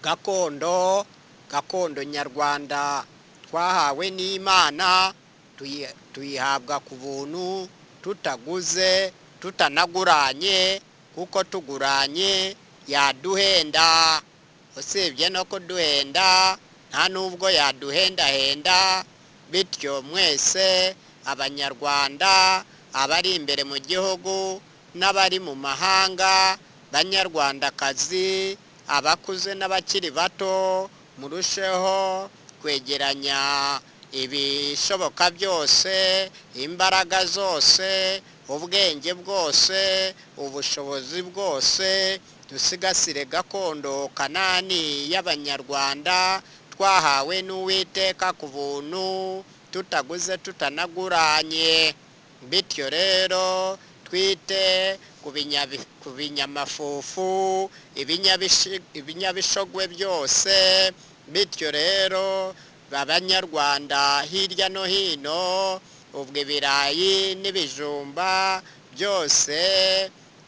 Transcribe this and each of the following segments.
gakondo nyarwanda twahawe n'Imana, tuyihabwa ku buntu tutaguze tutanaguranye, kuko tuguranye yaduhenda. Usibye no kuduhenda nta nubwo yaduhendahenda. Bityo mwese abanyarwanda, abari imbere mu gihugu n'abari mu mahanga, banyarwandakazi, abakuze n'abakiri bato, murusheho kwegeranya ibishoboka byose, imbaraga zose, ubwenge bwose, ubushobozi bwose, dusigasire gakondo kanani y'abanyarwanda twahawe n'Uwiteka ku buntu tutaguze tutanaguranye. Bityo rero twite ku binyamafufu, ibinyabishogwe byose. Bityo rero abanyarwanda hirya no hino, ubwo ibirayi n'ibijumba byose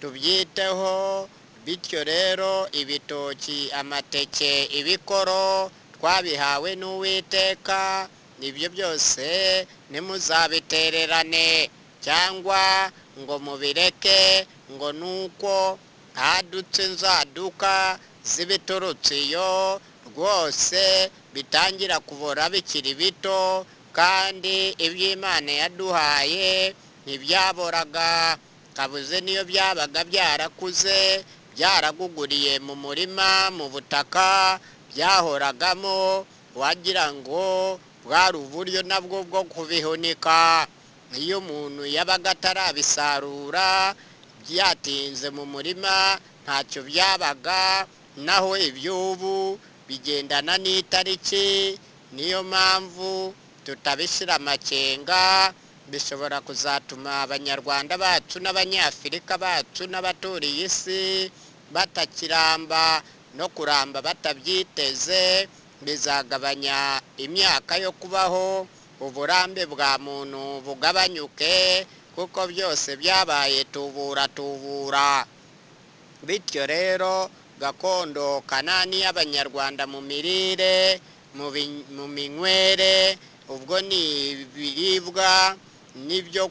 tubyiteho. Bityo rero ibitoki, amateke, ibikoro twabihawe n'Uwiteka, ibyo byose ntimuzabitererane cyangwa ngo mubireke ngo nuko hadutse inzaduka z'ibiturutse iyo, rwose bitangira kubora bikiri bito, kandi iby'Imana yaduhaye ntibyaboraga. Kabuze niyo byabaga byarakuze byaraguguriye mu murima, mu butaka, byahoragamo, wagira ngo bwari uburyo nabwo bwo kubihunika. Iyo umuntu yabaga atarabisarura byatinze mu murima ntacyo byabaga, naho iby'ubu bigendana n'itariki. Niyo mpamvu tutabishyira amakenga, bishobora kuzatuma abanyarwanda bacu n'abanyafurika bacu n'abaturiye isi batakiramba, no kuramba batabyiteze. Bizagabanya imyaka yo kubaho, uburambe bwa muntu bugabanyuke, kuko byose byabaye tubura. Bityo rero gakondo kanani y'abanyarwanda mu mirire, mu minywere, ubwo ni ibiribwa n'ibyo